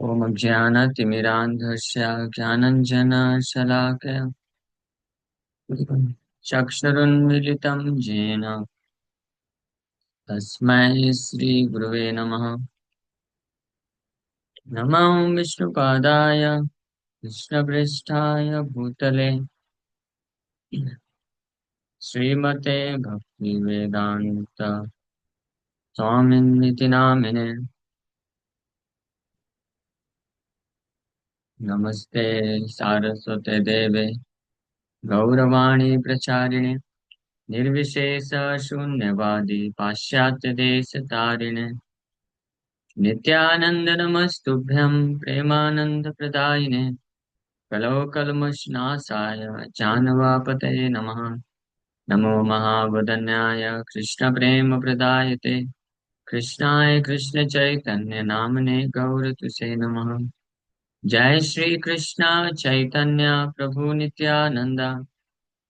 ॐ ज्ञानतिमिरान्धस्य ज्ञानञ्जनशलाकया चक्षुरुन्मीलितं येन तस्मै श्रीगुरवे नमः। नमो विष्णुपादाय कृष्णपृष्ठाय भूतले श्रीमते भक्तिवेदान्त स्वामिनिति नामिने। नमस्ते सारस्वते देवे गौरवाणी प्रचारिणे निर्विशेष शून्यवादी पाश्चात्यदेशतारिणे नित्यानंद नमस्तुभ्यं प्रेमानंदप्रदायिने कलौकल्मषनाशाय जानवापतये नमः। नमो महावदन्याय कृष्णप्रेमप्रदायते कृष्णाय कृष्णचैतन्य नामने गौरतुसे नमः। जय श्री कृष्ण चैतन्य प्रभु नित्यानंद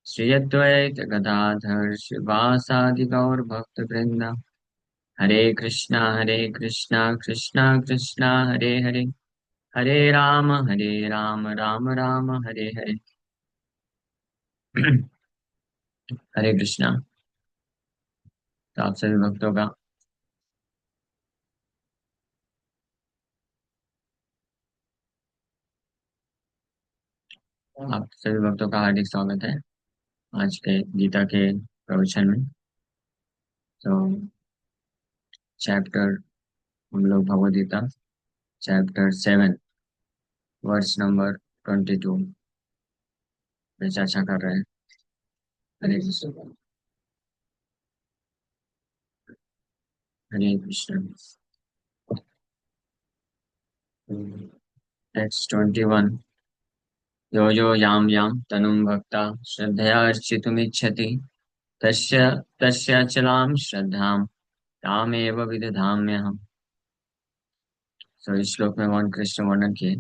श्री अद्वैत गदाधर शिवासादि गौर भक्त वृंद। हरे कृष्णा कृष्णा कृष्णा हरे हरे हरे राम राम राम हरे हरे। हरे कृष्णा। तो आप सभी भक्तों का हार्दिक स्वागत है आज के गीता के प्रवचन में। तो चैप्टर हम लोग Bhagavad Gita chapter 7 verse number 22 पे चर्चा कर रहे हैं। हरे कृष्ण। हरे कृष्ण। टेक्स्ट 21। यो यो यां यां तनुं भक्ता श्रद्धया अर्चितुमिच्छति तस्य तस्य अचलां श्रद्धां तामेव विदधाम्यहम्। सो इस श्लोक में भगवान कृष्ण वर्णन किए,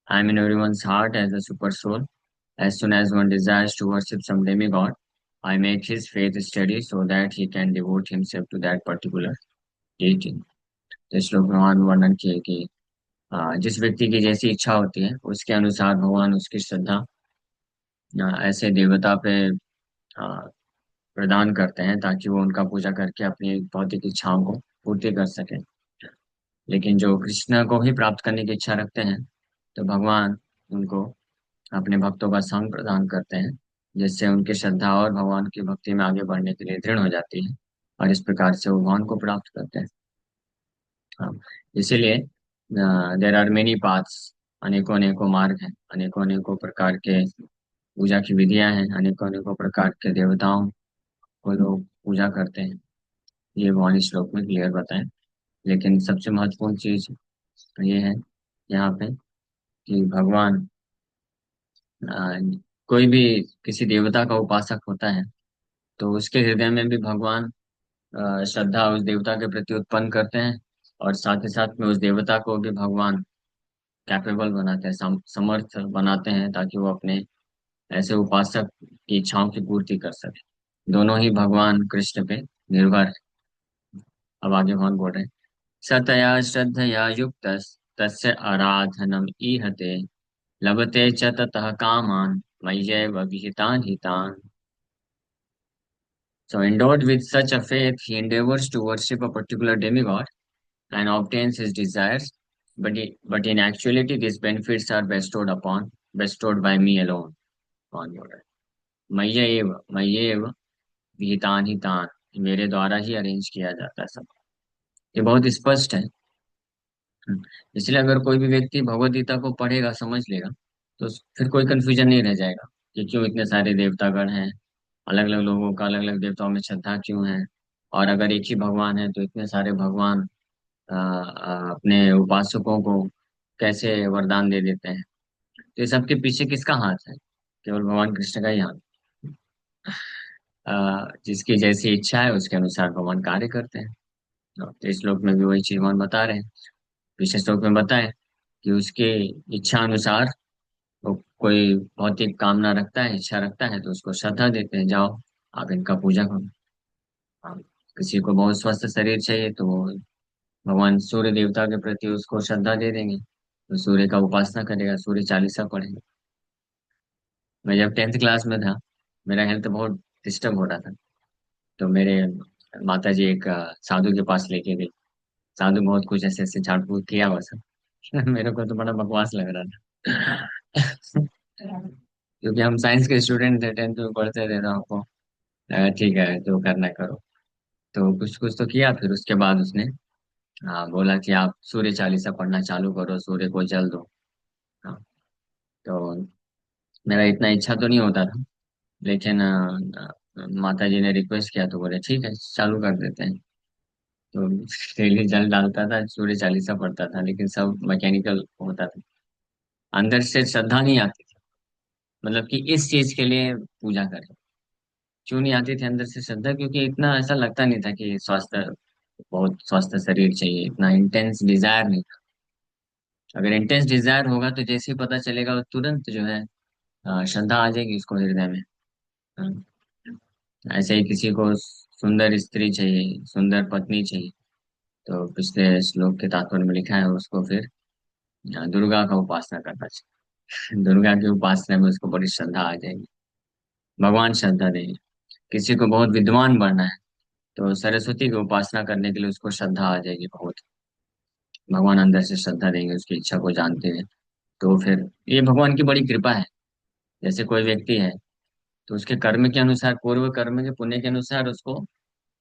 I am in everyone's heart as a super soul. As soon as one desires to worship some demigod, I make his faith steady so that he can devote himself to that particular deity. तो इस श्लोक में भगवान वर्णन किए कि जिस व्यक्ति की जैसी इच्छा होती है उसके अनुसार भगवान उसकी श्रद्धा ऐसे देवता पे प्रदान करते हैं ताकि वो उनका पूजा करके अपनी भौतिक इच्छाओं को पूर्ति कर सके। लेकिन जो कृष्ण को ही प्राप्त करने की इच्छा रखते हैं तो भगवान उनको अपने भक्तों का संग प्रदान करते हैं, जिससे उनकी श्रद्धा और भगवान की भक्ति में आगे बढ़ने के लिए दृढ़ हो जाती है और इस प्रकार से वो भगवान को प्राप्त करते हैं। हाँ, इसीलिए देर आर मेनी पाथ्स, अनेकों अनेकों मार्ग हैं, अनेकों अनेकों प्रकार के पूजा की विधियां हैं, अनेकों अनेकों प्रकार के देवताओं को लोग पूजा करते हैं। ये भगवान इस श्लोक में क्लियर बताएं। लेकिन सबसे महत्वपूर्ण चीज ये है यहाँ पे कि भगवान अ, कोई भी किसी देवता का उपासक होता है तो उसके हृदय में भी भगवान श्रद्धा उस देवता के प्रति उत्पन्न करते हैं और साथ ही साथ में उस देवता को भी भगवान कैपेबल बनाते हैं, समर्थ बनाते हैं ताकि वो अपने ऐसे उपासक की इच्छाओं की पूर्ति कर सके। दोनों ही भगवान कृष्ण पे निर्भर है। अब आगे भगवान बोल रहे हैं, सतया श्रद्धया युक्त तस्य आराधनम ईहते लभते च ततः कामान मय्यैव विहितान् हितान्। So endowed with such a faith, he endeavors to worship a particular demigod and obtains his desires, but in actuality, these benefits are bestowed by me alone on your right. मय्येव विहितान ही तान, मेरे द्वारा ही अरेंज किया जाता है सब। ये बहुत स्पष्ट है। इसलिए अगर कोई भी व्यक्ति भगवद गीता को पढ़ेगा, समझ लेगा, तो फिर कोई कंफ्यूजन नहीं रह जाएगा कि क्यों इतने सारे देवतागण हैं, अलग अलग लोगों का अलग अलग देवताओं में श्रद्धा क्यों है, और अगर एक ही भगवान है तो इतने सारे भगवान अपने उपासकों को कैसे वरदान दे देते हैं। तो ये सबके पीछे किसका हाथ है? केवल भगवान कृष्ण का ही हाथ। जिसकी जैसी इच्छा है उसके अनुसार भगवान कार्य करते हैं। तो इस श्लोक में भी वही चीज भगवान बता रहे हैं। पिछले श्लोक में बताए कि उसके इच्छा अनुसार वो कोई भौतिक कामना रखता है, इच्छा रखता है, तो उसको श्रद्धा देते हैं, जाओ आप इनका पूजा करो। हाँ, किसी को बहुत स्वस्थ शरीर चाहिए तो वो भगवान सूर्य देवता के प्रति उसको श्रद्धा दे देंगे। तो सूर्य का उपासना करेगा, सूर्य चालीसा पढ़ेगा। मैं जब 10th क्लास में था, मेरा हेल्थ बहुत डिस्टर्ब हो रहा था। तो मेरे माता जी एक साधु के पास लेके गई। साधु बहुत कुछ ऐसे ऐसे झाड़ फूक किया हुआ सब। मेरे को तो बड़ा बकवास लग रहा था। क्योंकि हम साइंस के स्टूडेंट थे, 10th में पढ़ते थे, तो हमको लगा ठीक है जो करना करो। तो कुछ कुछ तो किया, फिर उसके बाद उसने बोला कि आप सूर्य चालीसा पढ़ना चालू करो, सूर्य को जल दो। हाँ, तो मेरा इतना इच्छा तो नहीं होता था, लेकिन माता जी ने रिक्वेस्ट किया तो बोले ठीक है चालू कर देते हैं। तो डेली जल डालता था, सूर्य चालीसा पढ़ता था, लेकिन सब मैकेनिकल होता था। अंदर से श्रद्धा नहीं आती थी, मतलब कि इस चीज के लिए पूजा करें। क्यों नहीं आती थी अंदर से श्रद्धा? क्योंकि इतना ऐसा लगता नहीं था कि स्वास्थ्य, बहुत स्वस्थ शरीर चाहिए, इतना इंटेंस डिजायर नहीं था। अगर इंटेंस डिजायर होगा तो जैसे ही पता चलेगा वो तुरंत जो है श्रद्धा आ जाएगी उसको हृदय में। हाँ, ऐसे ही किसी को सुंदर स्त्री चाहिए, सुंदर पत्नी चाहिए, तो पिछले श्लोक के तात्पर्य में लिखा है उसको फिर दुर्गा का उपासना करना चाहिए। दुर्गा की उपासना में उसको बड़ी श्रद्धा आ जाएगी, भगवान श्रद्धा देंगे। किसी को बहुत विद्वान बनना है, तो सरस्वती की उपासना करने के लिए उसको श्रद्धा आ जाएगी बहुत। भगवान अंदर से श्रद्धा देंगे उसकी इच्छा को जानते हुए। तो फिर ये भगवान की बड़ी कृपा है। जैसे कोई व्यक्ति है, तो उसके कर्म के अनुसार, पूर्व कर्म के पुण्य के अनुसार उसको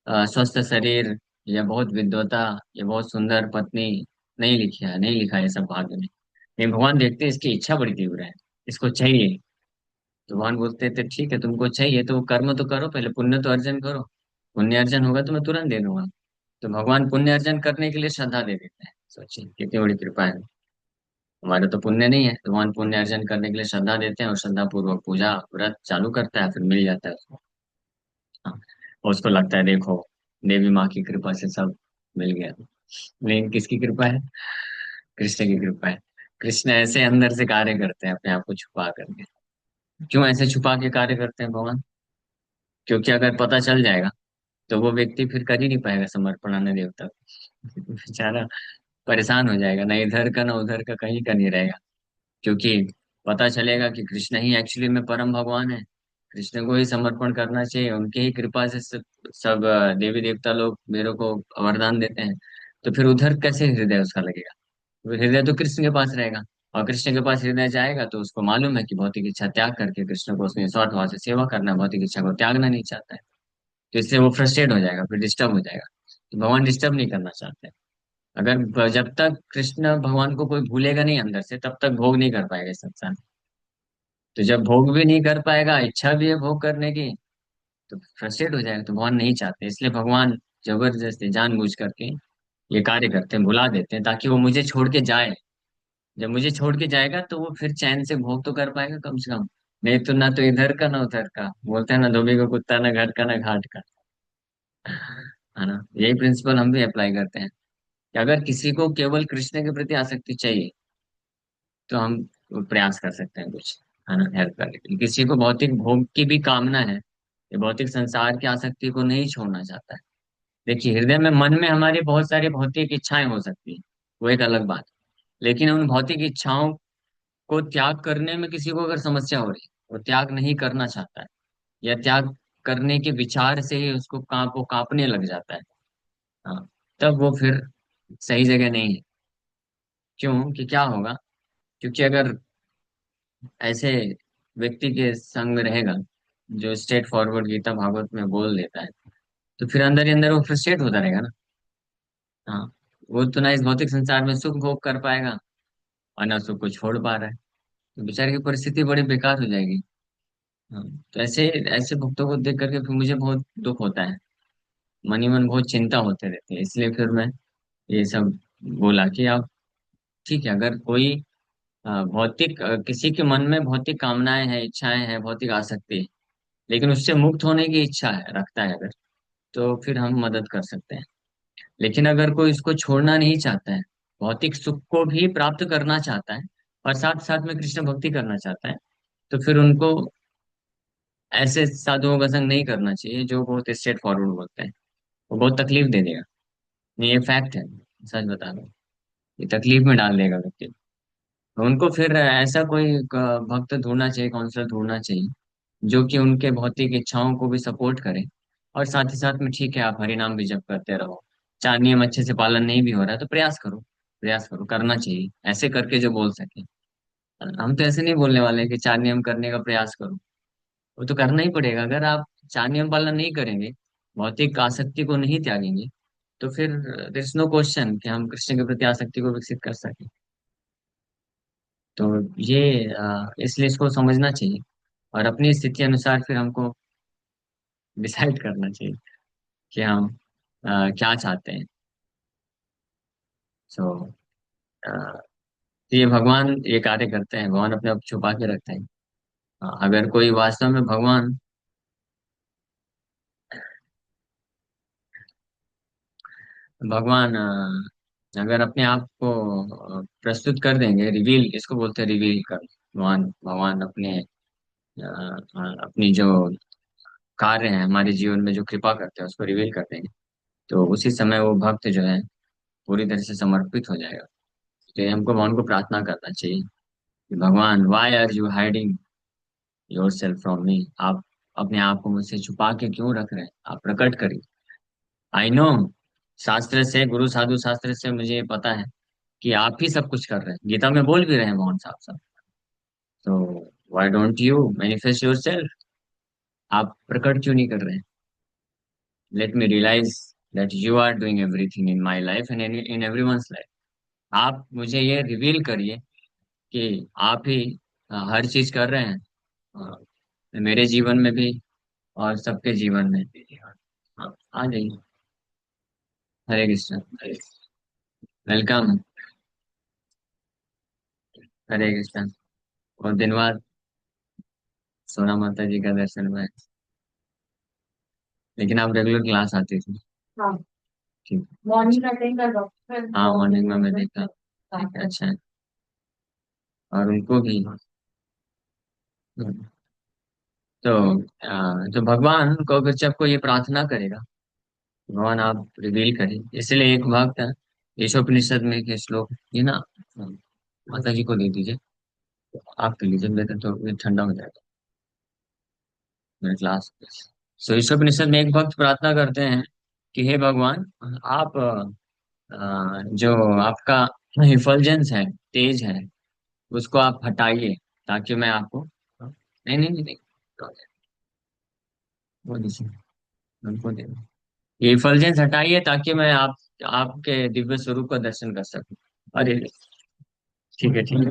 स्वस्थ शरीर, या बहुत विद्वता, या बहुत सुंदर पत्नी नहीं लिखा है, नहीं लिखा है सब भाग्य में। लेकिन भगवान देखते हैं इसकी इच्छा बड़ी तीव्र है, इसको चाहिए। तो भगवान बोलते थे ठीक है तुमको चाहिए तो कर्म तो करो, पहले पुण्य तो अर्जन करो। पुण्य अर्जन होगा तो मैं तुरंत दे दूंगा। तो भगवान पुण्य अर्जन करने के लिए श्रद्धा दे देते हैं। सोचिए कितनी बड़ी कृपा है। हमारे तो पुण्य नहीं है, तो भगवान पुण्य अर्जन करने के लिए श्रद्धा देते हैं, और श्रद्धा पूर्वक पूजा व्रत चालू करता है, फिर मिल जाता है उसको। हाँ, और उसको लगता है देखो देवी माँ की कृपा से सब मिल गया। लेकिन किसकी कृपा है? कृष्ण की कृपा है। कृष्ण ऐसे अंदर से कार्य करते हैं अपने आप को छुपा करके। क्यों ऐसे छुपा के कार्य करते हैं भगवान? क्योंकि अगर पता चल जाएगा तो वो व्यक्ति फिर कर ही नहीं पाएगा समर्पण अन्य देवता को। बेचारा परेशान हो जाएगा, ना इधर का ना उधर का, कहीं का नहीं रहेगा। क्योंकि पता चलेगा कि कृष्ण ही एक्चुअली में परम भगवान है, कृष्ण को ही समर्पण करना चाहिए, उनके ही कृपा से सब देवी देवता लोग मेरे को वरदान देते हैं। तो फिर उधर कैसे हृदय उसका लगेगा? वो हृदय तो कृष्ण के पास रहेगा। और कृष्ण के पास हृदय जाएगा तो उसको मालूम है कि भौतिक इच्छा त्याग करके कृष्ण को उसने निस्वार्थ भाव से सेवा करना है, भौतिक इच्छा को त्यागना नहीं चाहता है। तो इससे वो फ्रस्ट्रेट हो जाएगा, फिर डिस्टर्ब हो जाएगा। तो भगवान डिस्टर्ब नहीं करना चाहते। अगर जब तक कृष्ण भगवान को कोई भूलेगा नहीं अंदर से, तब तक भोग नहीं कर पाएगा इस संसार में। तो जब भोग भी नहीं कर पाएगा, इच्छा भी है भोग करने की, तो फ्रस्ट्रेट हो जाएगा। तो भगवान नहीं चाहते, इसलिए भगवान जबरदस्ती जानबूझ करके ये कार्य करते हैं, भुला देते हैं, ताकि वो मुझे छोड़ के जाए। जब मुझे छोड़ के जाएगा तो वो फिर चैन से भोग तो कर पाएगा कम से कम। नहीं तो ना तो इधर का ना उधर का, बोलते हैं ना धोबी को कुत्ता, ना घर का ना घाट का। है ना? यही प्रिंसिपल हम भी अप्लाई करते हैं कि अगर किसी को केवल कृष्ण के प्रति आसक्ति चाहिए, तो हम प्रयास कर सकते हैं कुछ, है ना, हेल्प करने के लिए। किसी को भौतिक भोग की भी कामना है, ये भौतिक संसार की आसक्ति को नहीं छोड़ना चाहता है। देखिए हृदय में, मन में हमारी बहुत सारी भौतिक इच्छाएं हो सकती है, वो एक अलग बात है। लेकिन उन भौतिक इच्छाओं को त्याग करने में किसी को अगर समस्या हो रही है, वो त्याग नहीं करना चाहता है, या त्याग करने के विचार से ही उसको वो कांपने लग जाता है, हाँ, तब वो फिर सही जगह नहीं है। क्यों? कि क्या होगा? क्योंकि अगर ऐसे व्यक्ति के संग में रहेगा जो स्ट्रेट फॉरवर्ड गीता भागवत में बोल देता है, तो फिर अंदर ही अंदर वो फ्रस्ट्रेट होता रहेगा ना। हाँ, वो तो ना इस भौतिक संसार में सुख भोग कर पाएगा, और ना सुख को छोड़ पा रहा है, तो बेचारे की परिस्थिति बड़ी बेकार हो जाएगी। हाँ, तो ऐसे ऐसे भक्तों को देख करके फिर मुझे बहुत दुख होता है, मन ही मन बहुत चिंता होते रहती है। इसलिए फिर मैं ये सब बोला कि आप ठीक है, अगर कोई भौतिक किसी के मन में भौतिक कामनाएं हैं, इच्छाएं हैं, भौतिक आसक्ति है, लेकिन उससे मुक्त होने की इच्छा है, रखता है अगर, तो फिर हम मदद कर सकते हैं। लेकिन अगर कोई इसको छोड़ना नहीं चाहता है, भौतिक सुख को भी प्राप्त करना चाहता है, और साथ साथ में कृष्ण भक्ति करना चाहता है, तो फिर उनको ऐसे साधुओं का संग नहीं करना चाहिए जो बहुत स्ट्रेट फॉरवर्ड बोलते हैं। वो बहुत तकलीफ दे देगा। नहीं, ये फैक्ट है, सच बता रहा हूँ, ये तकलीफ में डाल देगा व्यक्ति को। तो उनको फिर ऐसा कोई भक्त ढूंढना चाहिए, काउंसलर ढूंढना चाहिए, जो कि उनके भौतिक इच्छाओं को भी सपोर्ट करे। और साथ ही साथ में ठीक है, आप हरि नाम भी जप करते रहो, चार नियम अच्छे से पालन नहीं भी हो रहा है तो प्रयास करो, प्रयास करो, करना चाहिए ऐसे करके जो बोल सके। हम तो ऐसे नहीं बोलने वाले कि चार नियम करने का प्रयास करो, वो तो करना ही पड़ेगा। अगर आप चार नियम पालन नहीं करेंगे, भौतिक आसक्ति को नहीं त्यागेंगे, तो फिर देयर इज नो क्वेश्चन कि हम कृष्ण के प्रति आसक्ति को विकसित कर सकें। तो ये इसलिए इसको समझना चाहिए, और अपनी स्थिति अनुसार फिर हमको डिसाइड करना चाहिए कि हम क्या चाहते हैं। सो ये भगवान ये कार्य करते हैं, भगवान अपने आप छुपा के रखते हैं। अगर कोई वास्तव में भगवान, भगवान अगर अपने आप को प्रस्तुत कर देंगे, रिवील इसको बोलते हैं, रिवील कर, भगवान भगवान अपने अपनी जो कार्य है हमारे जीवन में जो कृपा करते हैं उसको रिवील कर देंगे, तो उसी समय वो भक्त जो है पूरी तरह से समर्पित हो जाएगा। तो ये हमको भगवान को प्रार्थना करना चाहिए कि भगवान, why are you hiding yourself from me, आप अपने आप को मुझसे छुपा के क्यों रख रहे हैं, आप प्रकट करिए। आई नो, शास्त्र से, गुरु साधु शास्त्र से मुझे पता है कि आप ही सब कुछ कर रहे हैं, गीता में बोल भी रहे हैं मोहन साहब साहब। तो why don't you manifest yourself, आप प्रकट क्यों नहीं कर रहे हैं? Let me realise that you are doing everything in my life and in everyone's life. आप मुझे ये रिवील करिए कि आप ही हर चीज कर रहे हैं, मेरे जीवन में भी और सबके जीवन में भी। हाँ, आ जाइए। हरे कृष्ण। वेलकम। हरे कृष्ण। बहुत दिन बाद सोना माता जी का दर्शन हुआ है। लेकिन आप रेगुलर क्लास आती थी। हाँ, ठीक। मॉर्निंग अटेंड कर लो। हाँ, मॉर्निंग में मैं देखा। ठीक है, अच्छा है। और उनको भी। तो तो भगवान को अगर जब कोई ये प्रार्थना करेगा, भगवान आप रिवील करें, इसलिए एक भक्त है, ईशोपनिषद में एक श्लोक, ये ना माता जी को दे दीजिए, आप पी लीजिए, मेरे तो ये ठंडा हो जाएगा मेरे क्लास। सो ईशोपनिषद में एक भक्त प्रार्थना करते हैं कि हे भगवान, आप जो आपका इफल्जेंस है, तेज है, उसको आप हटाइए, ताकि मैं आपको, नहीं नहीं नहीं नहीं, वो दीजिए, उनको दे दो। ये इफल्जेंस हटाइए ताकि मैं आपके दिव्य स्वरूप का दर्शन कर सकूं। अरे ठीक है, ठीक है।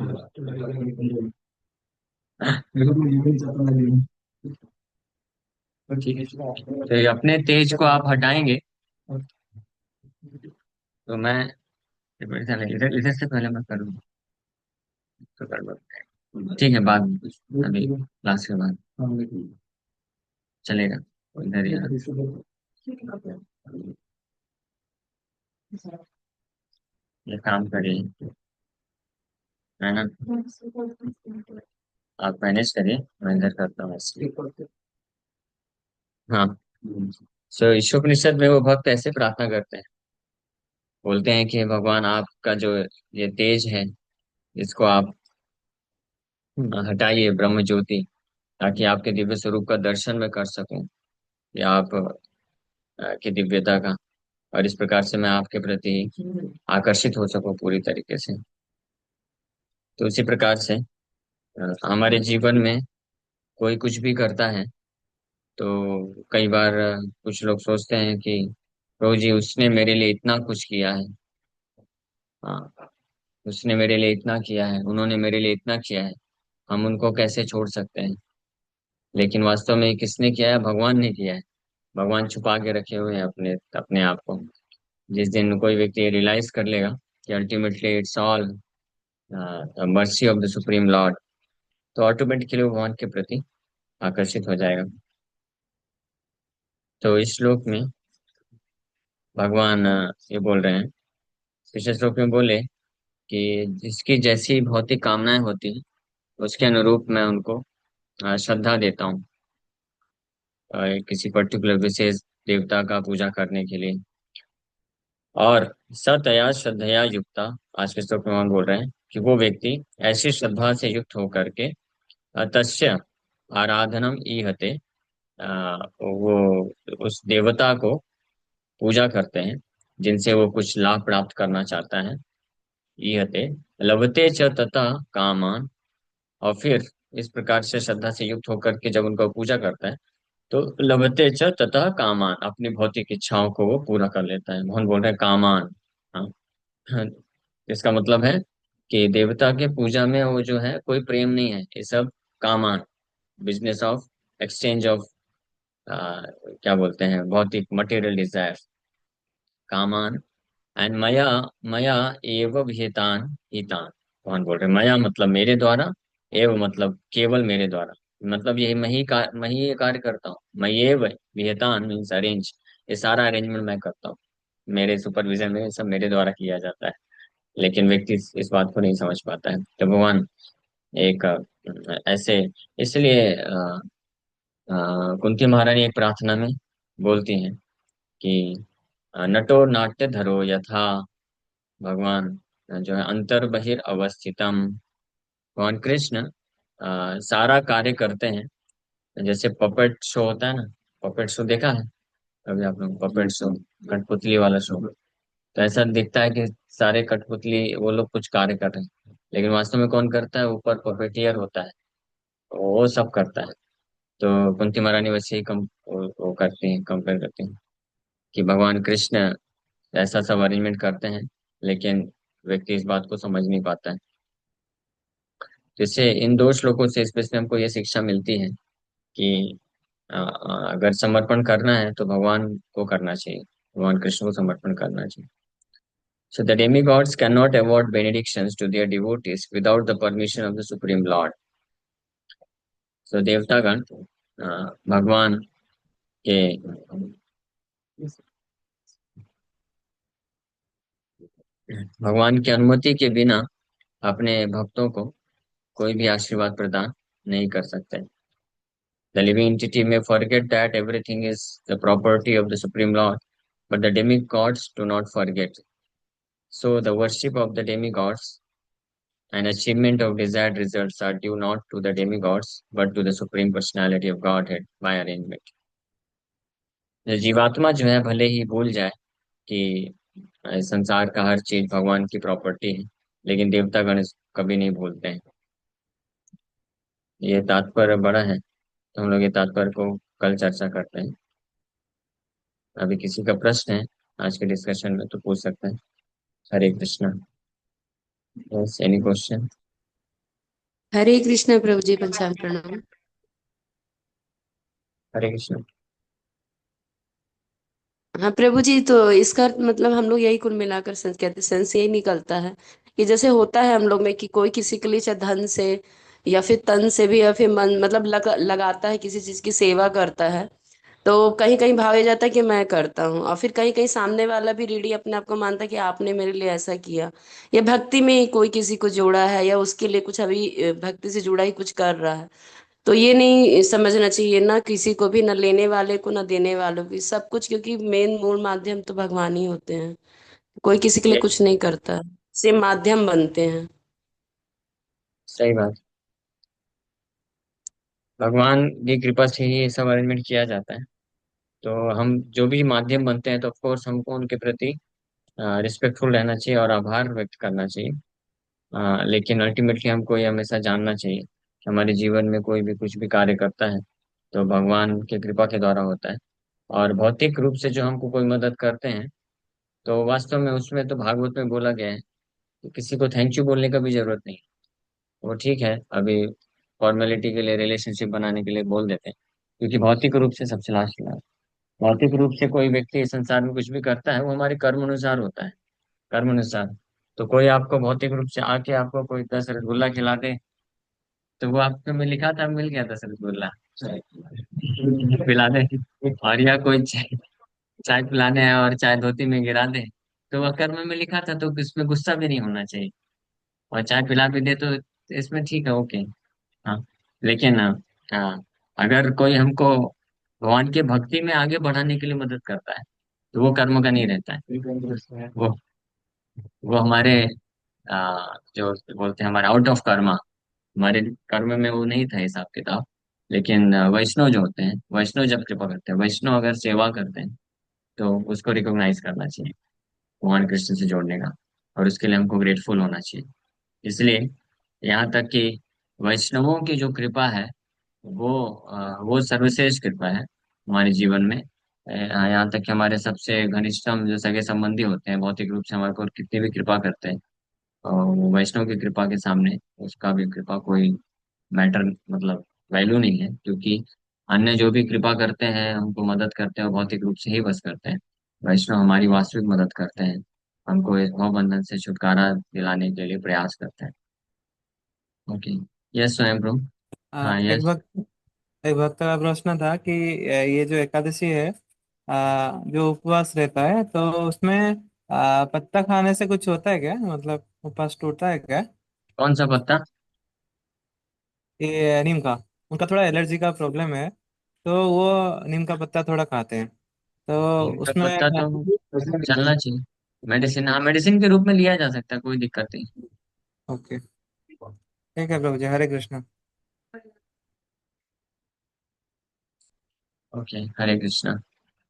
तो ठीक है, तो ये अपने तेज को आप हटाएंगे, तो मैं, इधर इधर से पहले मैं करूँगा, तो कर लो। ठीक है, बाद में, अभी क्लास के बाद चलेगा, इधर ही ये काम करिए, है ना? आप मैनेज करिए, मैं इधर करता हूँ ऐसे। हाँ। सो ईशोपनिषद में वो भक्त ऐसे प्रार्थना करते हैं, बोलते हैं कि भगवान आपका जो ये तेज है, इसको आप हटाइए, ब्रह्म ज्योति, ताकि आपके दिव्य स्वरूप का दर्शन मैं कर सकूं, या आप की दिव्यता का, और इस प्रकार से मैं आपके प्रति आकर्षित हो सकूं पूरी तरीके से। तो इसी प्रकार से हमारे जीवन में कोई कुछ भी करता है, तो कई बार कुछ लोग सोचते हैं कि प्रभु जी, उसने मेरे लिए इतना कुछ किया है, हाँ, उसने मेरे लिए इतना किया है, उन्होंने मेरे लिए इतना किया है, हम उनको कैसे छोड़ सकते हैं? लेकिन वास्तव में ये किसने किया है? भगवान ने किया है। भगवान छुपा के रखे हुए हैं अपने अपने आप को। जिस दिन कोई व्यक्ति रियलाइज कर लेगा कि ultimately it's all mercy of the supreme Lord, तो ऑटोमेटिकली वो भगवान के प्रति आकर्षित हो जाएगा। तो इस श्लोक में भगवान ये बोल रहे हैं, पिछले श्लोक में बोले कि जिसकी जैसी भौतिक कामनाएं होती हैं, उसके अनुरूप मैं उनको श्रद्धा देता हूँ, किसी पर्टिकुलर विशेष देवता का पूजा करने के लिए। और सतया श्रद्धया युक्ता, आज के श्लोक में भगवान बोल रहे हैं, कि वो व्यक्ति ऐसी श्रद्धा से युक्त होकर के तस्य आराधनम ईहते, वो उस देवता को पूजा करते हैं जिनसे वो कुछ लाभ प्राप्त करना चाहता है। ईहते लभते च ततः कामान, और फिर इस प्रकार से श्रद्धा से युक्त होकर के जब उनको पूजा करता है तो लभते च ततः कामान, अपनी भौतिक इच्छाओं को वो पूरा कर लेता है। मोहन बोल रहे हैं कामान। हाँ। हाँ, इसका मतलब है कि देवता के पूजा में वो जो है कोई प्रेम नहीं है, ये सब कामान, बिजनेस ऑफ एक्सचेंज ऑफ, क्या बोलते हैं, भौतिक मटेरियल डिजायर, कामान। एंड मया, मया एव विहितान हितान। कौन बोल रहे हैं? मया मतलब मेरे द्वारा, एव मतलब केवल मेरे द्वारा, मतलब यही मैं ही ये कार्य करता हूँ। मैं ये विहितान मीन्स अरेंज, ये सारा अरेंजमेंट मैं करता हूँ, मेरे सुपरविजन में ये सब मेरे द्वारा किया जाता है। लेकिन व्यक्ति इस बात को नहीं समझ पाता है। तो भगवान एक ऐसे, इसलिए कुंती महारानी एक प्रार्थना में बोलती हैं कि नटो नाट्य धरो यथा, भगवान जो है अंतर बहिर अवस्थितम, भगवान कृष्ण सारा कार्य करते हैं। जैसे पपेट शो होता है ना, पपेट शो देखा है कभी आप लोग? पपेट शो, कठपुतली वाला शो। तो ऐसा दिखता है कि सारे कठपुतली वो लोग कुछ कार्य कर रहे हैं, लेकिन वास्तव में कौन करता है? ऊपर पपेटियर होता है, वो सब करता है। तो कुंती महारानी वैसे ही वो करती हैं, कंपेयर करती हैं कि भगवान कृष्ण ऐसा सब अरेंजमेंट करते हैं, लेकिन व्यक्ति इस बात को समझ नहीं पाता है। जैसे इन दो श्लोकों से स्पेशली हमको ये शिक्षा मिलती है कि अगर समर्पण करना है तो भगवान को करना चाहिए, भगवान कृष्ण को समर्पण करना चाहिए। So the demigods cannot award benedictions to their devotees without the permission of the Supreme Lord. So देवतागण भगवान के भगवान की अनुमति के बिना अपने भक्तों को कोई भी आशीर्वाद प्रदान नहीं कर सकते। The living entity may forget that everything is the property of the Supreme Lord, but the demigods do not forget. So the worship of the demigods and achievement of desired results are due not to the demigods, but to the Supreme Personality of Godhead by arrangement. जीवात्मा जो है भले ही भूल जाए कि संसार का हर चीज भगवान की प्रॉपर्टी है, लेकिन देवतागण कभी नहीं भूलते हैं। ये तात्पर्य बड़ा है, तो हम लोग ये तात्पर्य को कल चर्चा करते हैं। अभी किसी का प्रश्न है आज के डिस्कशन में तो पूछ सकते हैं। Hare Krishna. Yes, any question? Hare Krishna प्रभु जी, पंचांग प्रणाम। हरे कृष्णा। हाँ प्रभु जी, तो इसका अर्थ मतलब हम लोग यही कुल मिलाकर सेंस कहते सेंस यही निकलता है कि जैसे होता है हम लोग में कि कोई किसी के लिए चाहे धन से या फिर तन से भी या फिर मन मतलब लगाता है, किसी चीज की सेवा करता है, तो कहीं कहीं भाव ये जाता है कि मैं करता हूँ, और फिर कहीं कहीं सामने वाला भी रीडी अपने आप को मानता है कि आपने मेरे लिए ऐसा किया। या भक्ति में ही कोई किसी को जोड़ा है या उसके लिए कुछ अभी भक्ति से जुड़ा ही कुछ कर रहा है। तो ये नहीं समझना चाहिए ना किसी को भी, ना लेने वाले को ना देने वालों को, सब कुछ, क्योंकि मेन मूल माध्यम तो भगवान ही होते हैं। कोई किसी के लिए ये कुछ नहीं करता, सिर्फ माध्यम बनते हैं। सही बात। भगवान की कृपा से ही ये सब अरेंजमेंट किया जाता है। तो हम जो भी माध्यम बनते हैं तो ऑफ कोर्स हमको उनके प्रति रिस्पेक्टफुल रहना चाहिए और आभार व्यक्त करना चाहिए। लेकिन अल्टीमेटली हमको ये हमेशा जानना चाहिए कि हमारे जीवन में कोई भी कुछ भी कार्य करता है तो भगवान की कृपा के द्वारा होता है। और भौतिक रूप से जो हमको कोई मदद करते हैं तो वास्तव में उसमें तो भागवत में बोला गया है कि किसी को थैंक यू बोलने का भी जरूरत नहीं। वो ठीक है, अभी फॉर्मेलिटी के लिए, रिलेशनशिप बनाने के लिए बोल देते हैं, क्योंकि भौतिक रूप से सब चला है। भौतिक रूप से कोई व्यक्ति इस संसार में कुछ भी करता है वो हमारे कर्म अनुसार होता है, कर्म अनुसार। तो कोई आपको भौतिक रूप से आके आपको कोई 10 रसगुल्ला खिला दे तो वो आपके में लिखा था, मिल गया 10 रसगुल्ला पिला दे। और या कोई चाय चाय पिलाने आए और चाय धोती में गिरा दे तो वह कर्म में लिखा था, तो इसमें गुस्सा भी नहीं होना चाहिए। और चाय पिला भी दे तो इसमें ठीक है, ओके। हाँ। लेकिन हाँ, अगर कोई हमको भगवान के भक्ति में आगे बढ़ाने के लिए मदद करता है तो वो कर्म का नहीं रहता है। वो वो हमारे जो बोलते हैं हमारे आउट ऑफ कर्मा, हमारे कर्म में वो नहीं था हिसाब किताब। लेकिन वैष्णव जो होते हैं, वैष्णव जब कृपा करते हैं, वैष्णव अगर सेवा करते हैं, तो उसको रिकॉग्नाइज करना चाहिए, भगवान कृष्ण से जोड़ने का, और उसके लिए हमको ग्रेटफुल होना चाहिए। इसलिए यहाँ तक कि वैष्णवों की जो कृपा है, वो सर्वश्रेष्ठ कृपा है हमारे जीवन में। यहाँ तक कि हमारे सबसे घनिष्ठतम जो सगे संबंधी होते हैं, भौतिक रूप से हमारे को कितनी भी कृपा करते हैं, और वो वैष्णव की कृपा के सामने उसका भी कृपा कोई मैटर, मतलब वैल्यू नहीं है। क्योंकि अन्य जो भी कृपा करते हैं, हमको मदद करते हैं, वो भौतिक रूप से ही बस करते हैं। वैष्णव हमारी वास्तविक मदद करते हैं, हमको इस भव बंधन से छुटकारा दिलाने के लिए प्रयास करते हैं। ओके। यस स्वयं प्रभु। हाँ एक यस। भक्त एक भक्त का प्रश्न था कि ये जो एकादशी है, जो उपवास रहता है तो उसमें पत्ता खाने से कुछ होता है क्या, मतलब उपवास टूटता है क्या? कौन सा पत्ता? ये नीम का, उनका थोड़ा एलर्जी का प्रॉब्लम है, तो वो नीम का पत्ता थोड़ा खाते हैं, तो नीम का उसमें पत्ता तो चलना चाहिए, मेडिसिन, हाँ मेडिसिन के रूप में लिया जा सकता है, कोई दिक्कत नहीं। ओके, ठीक है प्रभु जी, हरे कृष्ण। ओके, हरे कृष्णा।